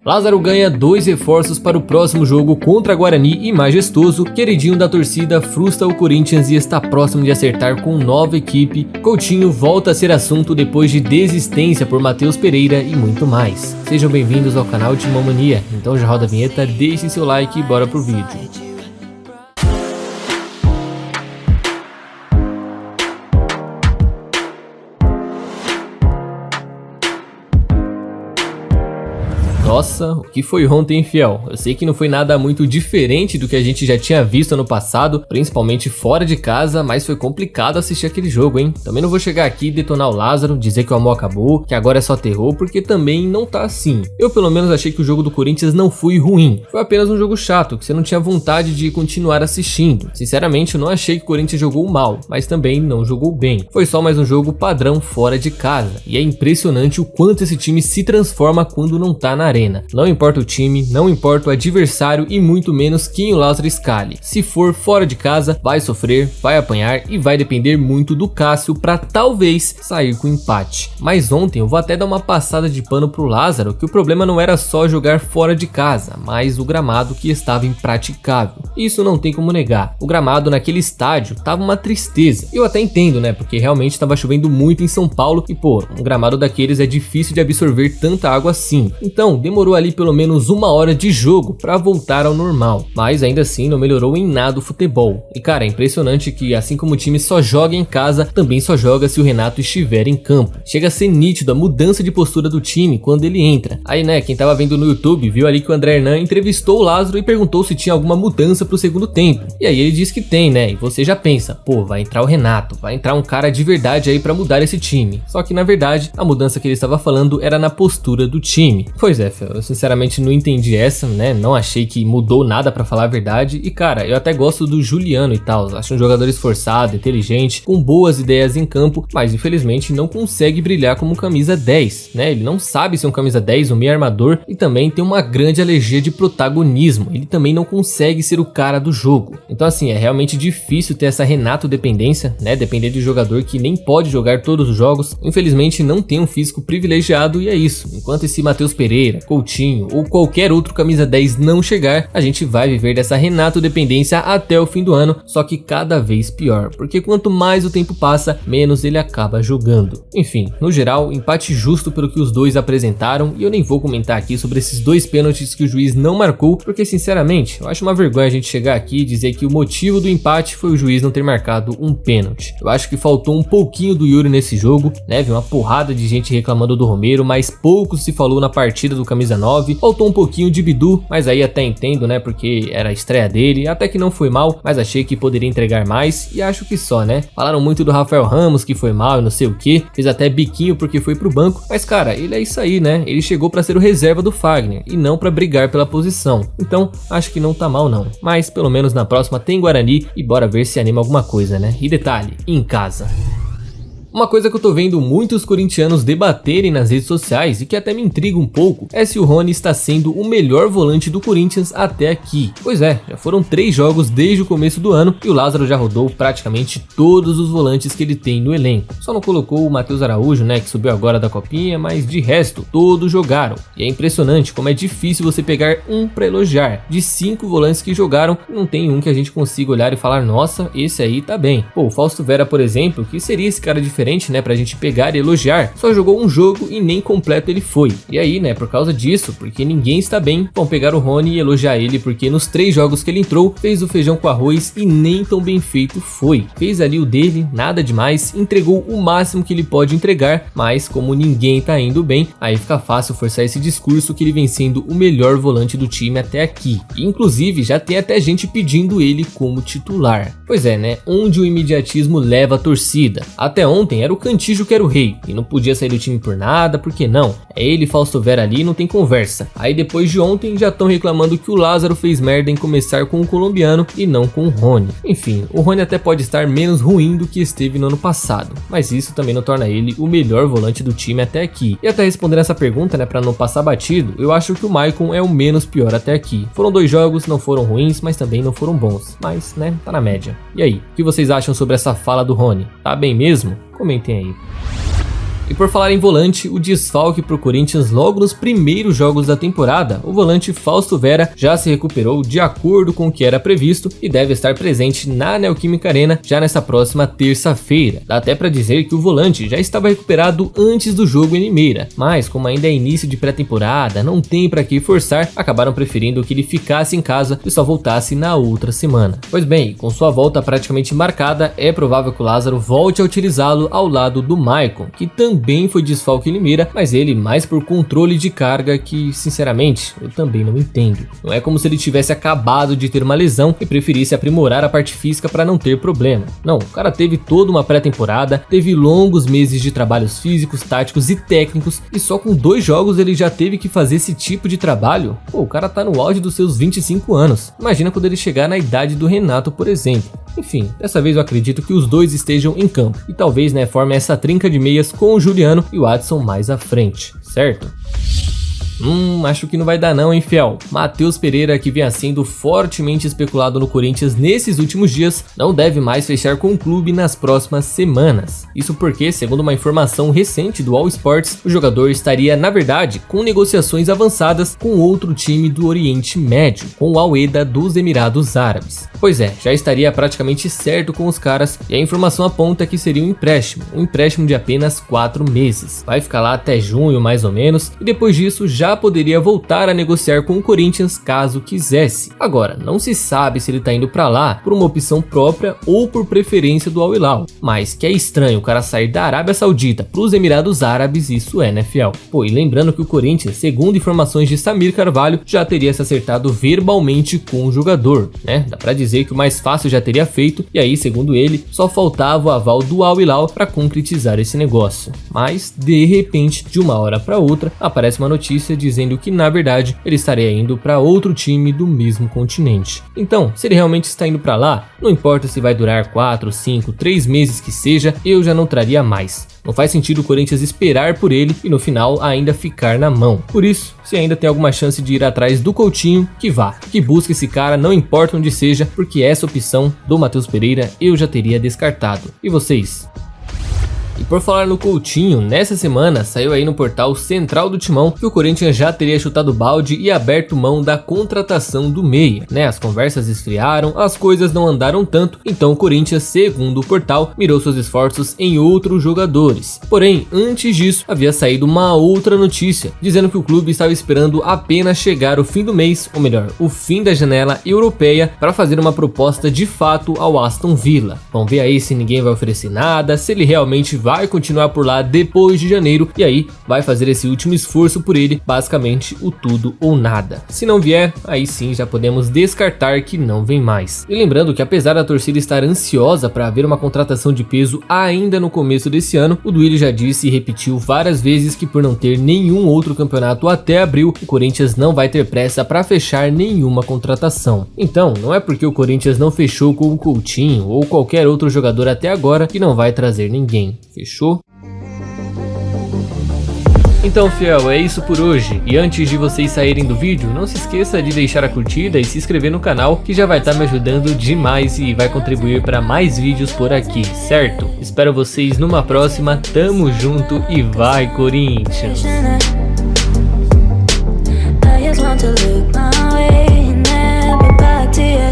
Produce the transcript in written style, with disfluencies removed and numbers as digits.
Lázaro ganha 2 reforços para o próximo jogo contra Guarani e Majestoso. Queridinho da torcida frustra o Corinthians e está próximo de acertar com nova equipe. Coutinho volta a ser assunto depois de desistência por Matheus Pereira e muito mais. Sejam bem-vindos ao canal de Timão-Mania. Então já roda a vinheta, deixe seu like e bora pro vídeo. Nossa, o que foi ontem, fiel? Eu sei que não foi nada muito diferente do que a gente já tinha visto ano passado, principalmente fora de casa, mas foi complicado assistir aquele jogo, hein? Também não vou chegar aqui e detonar o Lázaro, dizer que o amor acabou, que agora é só terror, porque também não tá assim. Eu pelo menos achei que o jogo do Corinthians não foi ruim, foi apenas um jogo chato, que você não tinha vontade de continuar assistindo. Sinceramente, eu não achei que o Corinthians jogou mal, mas também não jogou bem. Foi só mais um jogo padrão fora de casa, e é impressionante o quanto esse time se transforma quando não tá na arena. Não importa o time, não importa o adversário e muito menos quem o Lázaro escale. Se for fora de casa, vai sofrer, vai apanhar e vai depender muito do Cássio para talvez sair com empate. Mas ontem eu vou até dar uma passada de pano pro Lázaro, que o problema não era só jogar fora de casa, mas o gramado que estava impraticável. Isso não tem como negar. O gramado naquele estádio tava uma tristeza. Eu até entendo, né? Porque realmente estava chovendo muito em São Paulo e pô, um gramado daqueles é difícil de absorver tanta água assim. Então, demorou ali pelo menos 1 hora de jogo para voltar ao normal, mas ainda assim não melhorou em nada o futebol. E cara, é impressionante que assim como o time só joga em casa, também só joga se o Renato estiver em campo. Chega a ser nítido a mudança de postura do time quando ele entra. Aí né, quem tava vendo no YouTube viu ali que o André Hernan entrevistou o Lázaro e perguntou se tinha alguma mudança pro segundo tempo. E aí ele disse que tem, né? E você já pensa, pô, vai entrar o Renato, vai entrar um cara de verdade aí para mudar esse time. Só que na verdade, a mudança que ele estava falando era na postura do time. Pois é, eu sinceramente não entendi essa, né? Não achei que mudou nada pra falar a verdade. E cara, eu até gosto do Juliano e tal. Acho um jogador esforçado, inteligente, com boas ideias em campo, mas infelizmente não consegue brilhar como camisa 10, né? Ele não sabe ser um camisa 10, um meio armador e também tem uma grande alergia de protagonismo. Ele também não consegue ser o cara do jogo. Então assim, é realmente difícil ter essa Renato dependência, né? Depender de jogador que nem pode jogar todos os jogos. Infelizmente não tem um físico privilegiado e é isso. Enquanto esse Matheus Pereira, Coutinho ou qualquer outro camisa 10 não chegar, a gente vai viver dessa Renato dependência até o fim do ano, só que cada vez pior, porque quanto mais o tempo passa, menos ele acaba jogando. Enfim, no geral, empate justo pelo que os dois apresentaram, e eu nem vou comentar aqui sobre esses 2 pênaltis que o juiz não marcou, porque sinceramente, eu acho uma vergonha a gente chegar aqui e dizer que o motivo do empate foi o juiz não ter marcado um pênalti. Eu acho que faltou um pouquinho do Yuri nesse jogo, né? Vi uma porrada de gente reclamando do Romero, mas pouco se falou na partida do camisa 9, faltou um pouquinho de Bidu, mas aí até entendo, né, porque era a estreia dele, até que não foi mal, mas achei que poderia entregar mais, e acho que só, né, falaram muito do Rafael Ramos, que foi mal e não sei o que, fez até biquinho porque foi pro banco, mas cara, ele é isso aí, né, ele chegou pra ser o reserva do Fagner, e não pra brigar pela posição, então acho que não tá mal não, mas pelo menos na próxima tem Guarani, e bora ver se anima alguma coisa, né, e detalhe, em casa. Uma coisa que eu tô vendo muitos corintianos debaterem nas redes sociais e que até me intriga um pouco é se o Rony está sendo o melhor volante do Corinthians até aqui. Pois é, já foram 3 jogos desde o começo do ano e o Lázaro já rodou praticamente todos os volantes que ele tem no elenco. Só não colocou o Matheus Araújo, né, que subiu agora da copinha, mas de resto, todos jogaram. E é impressionante como é difícil você pegar um pra elogiar. De 5 volantes que jogaram, não tem um que a gente consiga olhar e falar, nossa, esse aí tá bem. Pô, o Fausto Vera, por exemplo, que seria esse cara diferente, né, pra gente pegar e elogiar, só jogou um jogo e nem completo ele foi. E aí, né, por causa disso, porque ninguém está bem, vão pegar o Rony e elogiar ele porque nos 3 jogos que ele entrou, fez o feijão com arroz e nem tão bem feito foi. Fez ali o dele, nada demais, entregou o máximo que ele pode entregar, mas como ninguém tá indo bem, aí fica fácil forçar esse discurso que ele vem sendo o melhor volante do time até aqui. E, inclusive, já tem até gente pedindo ele como titular. Pois é, né, onde o imediatismo leva a torcida. Até ontem era o Cantígio que era o rei, e não podia sair do time por nada, porque não, é ele e Fausto Vera ali, não tem conversa. Aí depois de ontem já estão reclamando que o Lázaro fez merda em começar com o colombiano e não com o Rony. Enfim, o Rony até pode estar menos ruim do que esteve no ano passado, mas isso também não torna ele o melhor volante do time até aqui. E até respondendo essa pergunta, né, pra não passar batido, eu acho que o Maicon é o menos pior até aqui. Foram 2 jogos, não foram ruins, mas também não foram bons, mas, né, tá na média. E aí, o que vocês acham sobre essa fala do Rony? Tá bem mesmo? Comentem aí. E por falar em volante, o desfalque pro Corinthians logo nos primeiros jogos da temporada, o volante Fausto Vera já se recuperou de acordo com o que era previsto e deve estar presente na Neoquímica Arena já nessa próxima terça-feira. Dá até para dizer que o volante já estava recuperado antes do jogo em Limeira, mas como ainda é início de pré-temporada, não tem para que forçar, acabaram preferindo que ele ficasse em casa e só voltasse na outra semana. Pois bem, com sua volta praticamente marcada, é provável que o Lázaro volte a utilizá-lo ao lado do Maicon, que também foi desfalque em Limeira, mas ele mais por controle de carga que, sinceramente, eu também não entendo. Não é como se ele tivesse acabado de ter uma lesão e preferisse aprimorar a parte física para não ter problema. Não, o cara teve toda uma pré-temporada, teve longos meses de trabalhos físicos, táticos e técnicos e só com 2 jogos ele já teve que fazer esse tipo de trabalho? Pô, o cara tá no auge dos seus 25 anos. Imagina quando ele chegar na idade do Renato, por exemplo. Enfim, dessa vez eu acredito que os dois estejam em campo e talvez, né, formem essa trinca de meias com o Juliano e o Adson mais à frente, certo? Acho que não vai dar não, hein, fiel. Matheus Pereira, que vinha sendo fortemente especulado no Corinthians nesses últimos dias, não deve mais fechar com o clube nas próximas semanas. Isso porque, segundo uma informação recente do All Sports, o jogador estaria, na verdade, com negociações avançadas com outro time do Oriente Médio, com o Al-Wehda dos Emirados Árabes. Pois é, já estaria praticamente certo com os caras e a informação aponta que seria um empréstimo de apenas 4 meses. Vai ficar lá até junho mais ou menos e depois disso já poderia voltar a negociar com o Corinthians caso quisesse. Agora, não se sabe se ele tá indo pra lá por uma opção própria ou por preferência do Al-Hilal, mas que é estranho o cara sair da Arábia Saudita pros Emirados Árabes, isso é, né, fiel? Pô, e lembrando que o Corinthians, segundo informações de Samir Carvalho, já teria se acertado verbalmente com o jogador, né? Dá pra dizer que o mais fácil já teria feito e aí, segundo ele, só faltava o aval do Al-Hilal para concretizar esse negócio. Mas, de repente, de uma hora para outra, aparece uma notícia dizendo que, na verdade, ele estaria indo para outro time do mesmo continente. Então, se ele realmente está indo para lá, não importa se vai durar 4, 5, 3 meses que seja, eu já não traria mais. Não faz sentido o Corinthians esperar por ele e no final ainda ficar na mão. Por isso, se ainda tem alguma chance de ir atrás do Coutinho, que vá, que busque esse cara, não importa onde seja, porque essa opção do Matheus Pereira eu já teria descartado. E vocês? E por falar no Coutinho, nessa semana saiu aí no portal Central do Timão que o Corinthians já teria chutado o balde e aberto mão da contratação do meia, né? As conversas esfriaram, as coisas não andaram tanto, então o Corinthians, segundo o portal, mirou seus esforços em outros jogadores. Porém, antes disso, havia saído uma outra notícia, dizendo que o clube estava esperando apenas chegar o fim do mês, ou melhor, o fim da janela europeia, para fazer uma proposta de fato ao Aston Villa. Vamos ver aí se ninguém vai oferecer nada, se ele realmente vai continuar por lá depois de janeiro e aí vai fazer esse último esforço por ele, basicamente o tudo ou nada. Se não vier, aí sim já podemos descartar que não vem mais. E lembrando que apesar da torcida estar ansiosa para haver uma contratação de peso ainda no começo desse ano, o Duílio já disse e repetiu várias vezes que por não ter nenhum outro campeonato até abril, o Corinthians não vai ter pressa para fechar nenhuma contratação. Então, não é porque o Corinthians não fechou com o Coutinho ou qualquer outro jogador até agora que não vai trazer ninguém. Fechou? Então, fiel, é isso por hoje. E antes de vocês saírem do vídeo, não se esqueça de deixar a curtida e se inscrever no canal, que já vai estar me ajudando demais e vai contribuir para mais vídeos por aqui, certo? Espero vocês numa próxima, tamo junto e vai, Corinthians! I just want to look my way and never back to you.